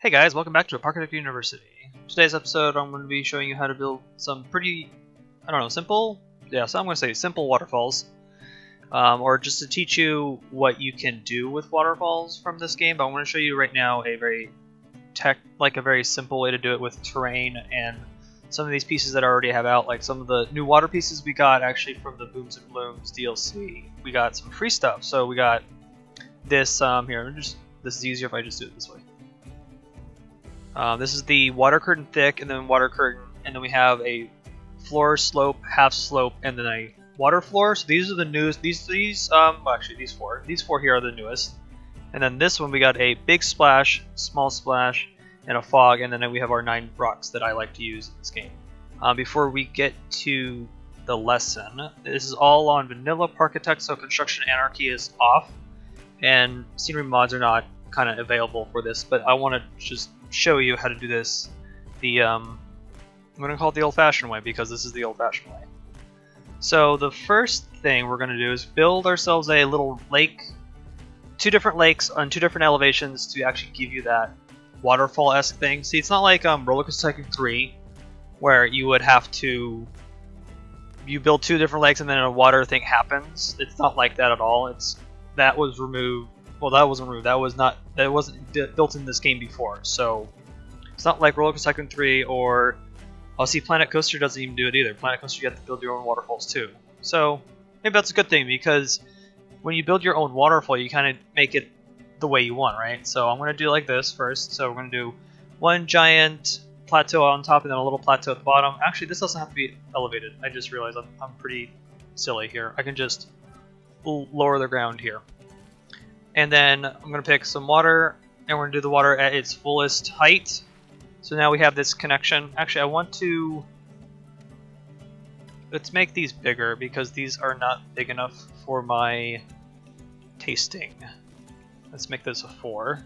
Hey guys, welcome back to Parkitect University. Today's episode I'm going to be showing you how to build some pretty, simple, so I'm going to say simple waterfalls. Or just to teach you what you can do with waterfalls from this game, but I'm going to show you right now a very simple way to do it with terrain and some of these pieces that I already have out, like some of the new water pieces we got actually from the Booms and Blooms DLC. We got some free stuff, so we got this this is easier if I just do it this way. This is the water curtain thick, and then water curtain, and then we have a floor slope, half slope, and then a water floor. So these are the newest. These four here are the newest. And then this one we got a big splash, small splash, and a fog, and then we have our 9 rocks that I like to use in this game. Before we get to the lesson, this is all on vanilla Parkitect, so construction anarchy is off, and scenery mods are not kind of available for this. But I want to just show you how to do this I'm going to call it the old-fashioned way, because this is the old-fashioned way. So the first thing we're going to do is build ourselves a little lake, 2 different lakes on 2 different elevations to actually give you that waterfall-esque thing. See, it's not like Roller Coaster Tycoon 3, where you would have to build 2 different lakes and then a water thing happens. It's not like that at all. That was removed. Well, that wasn't removed. That wasn't built in this game before. So it's not like Roller Coaster Tycoon 3 or Planet Coaster doesn't even do it either. Planet Coaster, you have to build your own waterfalls too. So maybe that's a good thing, because when you build your own waterfall, you kind of make it the way you want, right? So I'm going to do it like this first. So we're going to do 1 giant plateau on top and then a little plateau at the bottom. Actually, this doesn't have to be elevated. I just realized I'm pretty silly here. I can just lower the ground here. And then I'm going to pick some water, and we're going to do the water at its fullest height. So now we have this connection. Actually, let's make these bigger, because these are not big enough for my tasting. Let's make this a 4.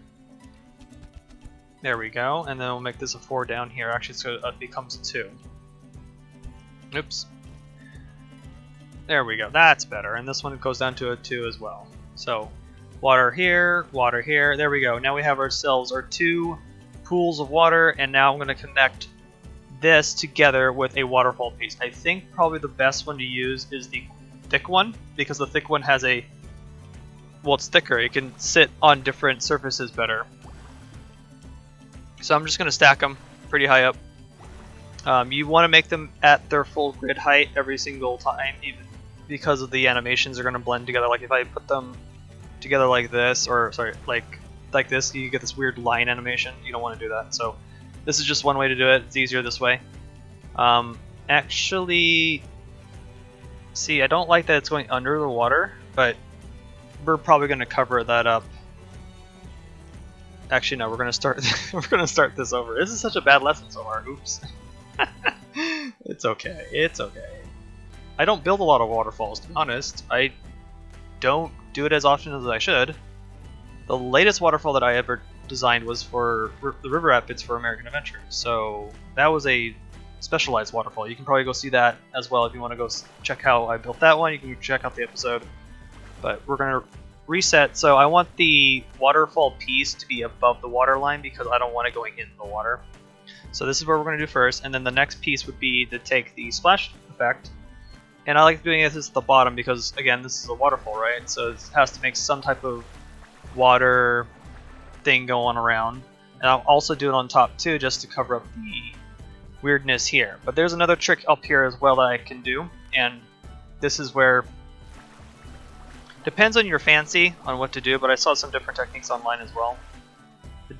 There we go. And then we'll make this a 4 down here. Actually, so it becomes a 2. Oops. There we go. That's better. And this one goes down to a 2 as well. So water here, there we go. Now we have ourselves our 2 pools of water, and now I'm going to connect this together with a waterfall piece. I think probably the best one to use is the thick one, because the thick one has it's thicker. It can sit on different surfaces better. So I'm just going to stack them pretty high up. You want to make them at their full grid height every single time, even because of the animations are going to blend together. Like if I put them together like this, like this, you get this weird line animation. You don't want to do that. So this is just one way to do it. It's easier this way. Actually, see, I don't like that it's going under the water, but we're probably going to cover that up. Actually, no, we're going to start this over. This is such a bad lesson so far. Oops. It's okay. It's okay. I don't build a lot of waterfalls, to be honest. I don't do it as often as I should. The latest waterfall that I ever designed was for the river rapids for American Adventure. So that was a specialized waterfall. You can probably go see that as well if you want to go check how I built that one. You can check out the episode. But we're going to reset. So I want the waterfall piece to be above the water line, because I don't want it going in the water. So this is what we're going to do first. And then the next piece would be to take the splash effect. And I like doing this at the bottom because, again, this is a waterfall, right? So it has to make some type of water thing going around. And I'll also do it on top too, just to cover up the weirdness here. But there's another trick up here as well that I can do, and this is where depends on your fancy on what to do, but I saw some different techniques online as well.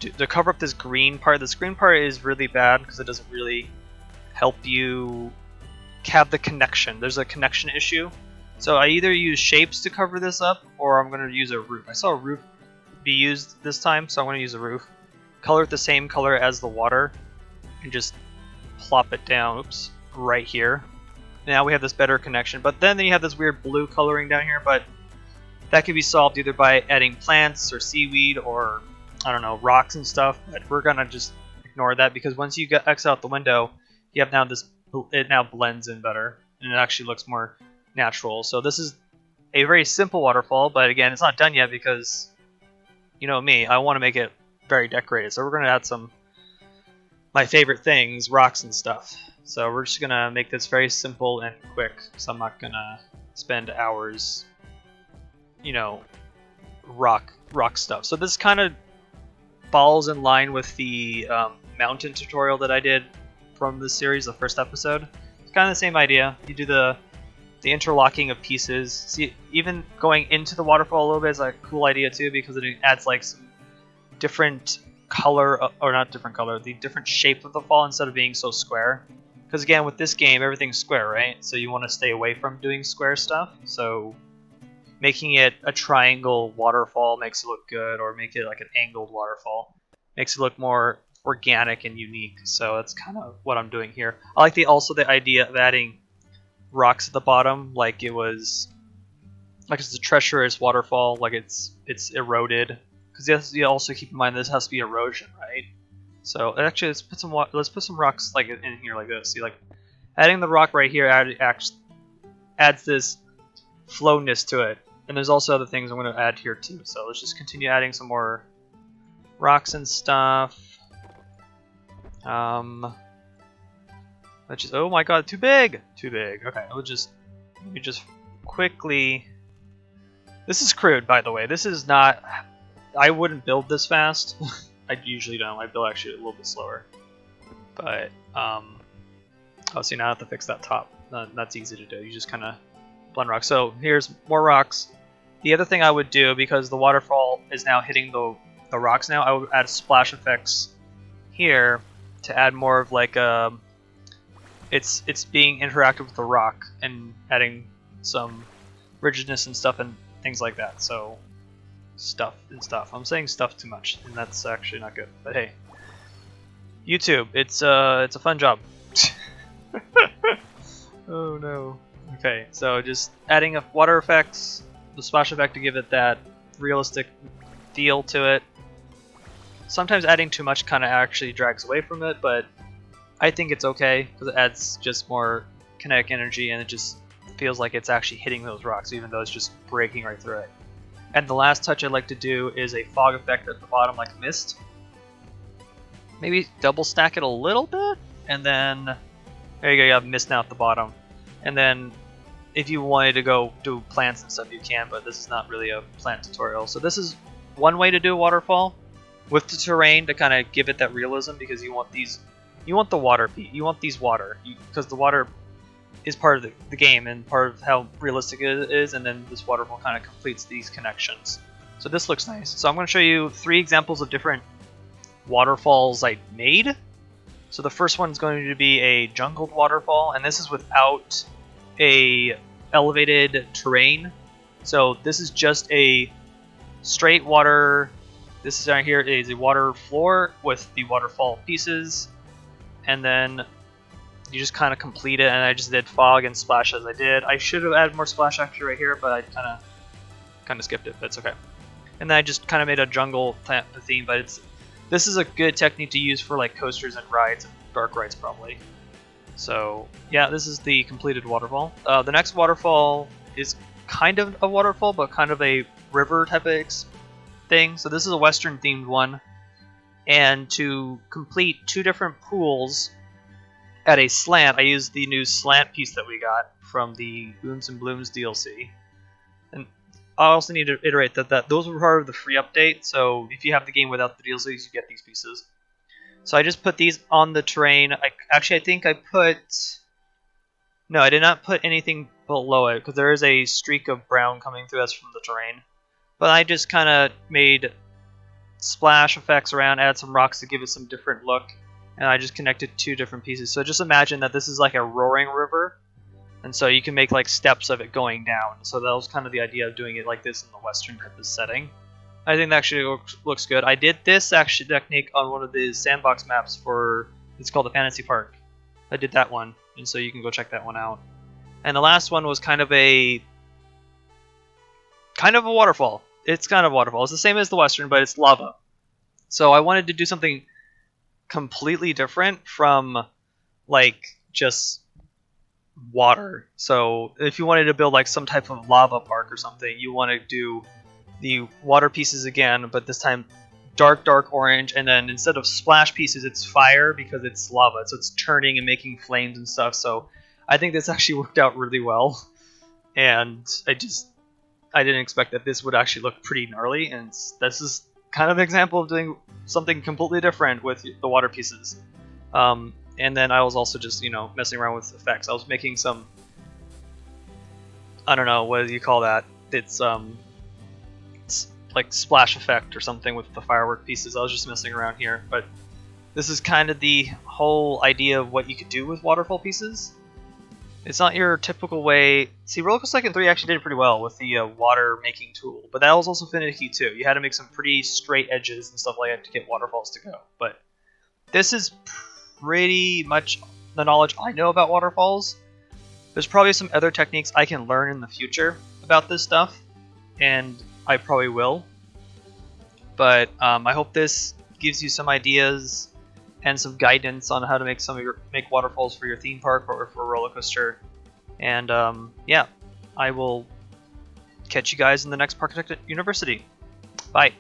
To cover up this green part, this green part is really bad because it doesn't really help you have the connection. There's a connection issue. So I either use shapes to cover this up, or I'm going to use a roof. I saw a roof be used this time, so I'm going to use a roof. Color it the same color as the water, and just plop it down, oops, right here. Now we have this better connection, but then you have this weird blue coloring down here, but that can be solved either by adding plants or seaweed or, I don't know, rocks and stuff, but we're going to just ignore that, because once you get X out the window, you have now it now blends in better, and it actually looks more natural. So this is a very simple waterfall, but again, it's not done yet because, you know me, I want to make it very decorated. So we're going to add some my favorite things, rocks and stuff. So we're just going to make this very simple and quick. So I'm not going to spend hours, you know, rock stuff. So this kind of falls in line with the mountain tutorial that I did from this series, the first episode. It's kind of the same idea. You do the interlocking of pieces. See, even going into the waterfall a little bit is a cool idea too, because it adds like some different color, or not different color, the different shape of the fall instead of being so square. Because again, with this game, everything's square, right? So you want to stay away from doing square stuff. So making it a triangle waterfall makes it look good, or make it like an angled waterfall makes it look more organic and unique. So that's kind of what I'm doing here. I like also the idea of adding rocks at the bottom, like it's a treacherous waterfall, like it's eroded. Because you also keep in mind this has to be erosion, right? So actually, let's put some rocks like in here like this. See, like adding the rock right here adds this flowness to it. And there's also other things I'm going to add here too. So let's just continue adding some more rocks and stuff. Let's just, oh my god, too big! Too big. Okay, let me just quickly. This is crude, by the way. This is not. I wouldn't build this fast. I usually don't. I build actually a little bit slower. But oh, see, now I have to fix that top. That's easy to do. You just kind of blend rocks. So here's more rocks. The other thing I would do, because the waterfall is now hitting the rocks now, I would add splash effects here to add more of like it's being interactive with the rock and adding some rigidness and stuff and things like that. So stuff. I'm saying stuff too much, and that's actually not good. But hey, YouTube, it's a fun job. Oh no. Okay, so just adding water effects, the splash effect to give it that realistic feel to it. Sometimes adding too much kind of actually drags away from it, but I think it's okay because it adds just more kinetic energy and it just feels like it's actually hitting those rocks even though it's just breaking right through it. And the last touch I'd like to do is a fog effect at the bottom like mist. Maybe double stack it a little bit, and then there you go, you have mist now at the bottom. And then if you wanted to go do plants and stuff, you can, but this is not really a plant tutorial. So this is one way to do a waterfall with the terrain to kind of give it that realism, because you want the water, you want these water, because the water is part of the game and part of how realistic it is, and then this waterfall kind of completes these connections. So this looks nice. So I'm going to show you 3 examples of different waterfalls I made. So the first one is going to be a jungled waterfall, and this is without a elevated terrain. So this is just a straight water. This is right here is a water floor with the waterfall pieces, and then you just kind of complete it. And I just did fog and splash as I did. I should have added more splash actually right here, but I kind of skipped it. But it's okay. And then I just kind of made a jungle theme, but this is a good technique to use for like coasters and rides, dark rides probably. So yeah, this is the completed waterfall. The next waterfall is kind of a waterfall, but kind of a river type of thing. So this is a Western themed one, and to complete 2 different pools at a slant, I used the new slant piece that we got from the Booms and Blooms DLC. And I also need to iterate that those were part of the free update, so if you have the game without the DLCs, you get these pieces. So I just put these on the terrain. I think I put... No, I did not put anything below it, because there is a streak of brown coming through us from the terrain. But I just kind of made splash effects around, add some rocks to give it some different look, and I just connected 2 different pieces. So just imagine that this is like a roaring river, and so you can make like steps of it going down. So that was kind of the idea of doing it like this in the Western type of setting. I think that actually looks good. I did this actually technique on one of the sandbox maps for, it's called the Fantasy Park. I did that one, and so you can go check that one out. And the last one was kind of a waterfall. It's kind of a waterfall. It's the same as the Western, but it's lava. So I wanted to do something completely different from like just water. So if you wanted to build like some type of lava park or something, you want to do the water pieces again, but this time dark orange, and then instead of splash pieces, it's fire because it's lava, so it's turning and making flames and stuff. So I think this actually worked out really well, and I didn't expect that this would actually look pretty gnarly, and this is kind of an example of doing something completely different with the water pieces. And then I was also just, messing around with effects. I was making some, I don't know, what do you call that? It's like splash effect or something with the firework pieces. I was just messing around here, but this is kind of the whole idea of what you could do with waterfall pieces. It's not your typical way. See, Roller Coaster Tycoon 3 actually did pretty well with the water making tool, but that was also finicky too. You had to make some pretty straight edges and stuff like that to get waterfalls to go. But this is pretty much the knowledge I know about waterfalls. There's probably some other techniques I can learn in the future about this stuff, and I probably will. But I hope this gives you some ideas and some guidance on how to make waterfalls for your theme park or for a roller coaster. And yeah, I will catch you guys in the next Parkitect University. Bye.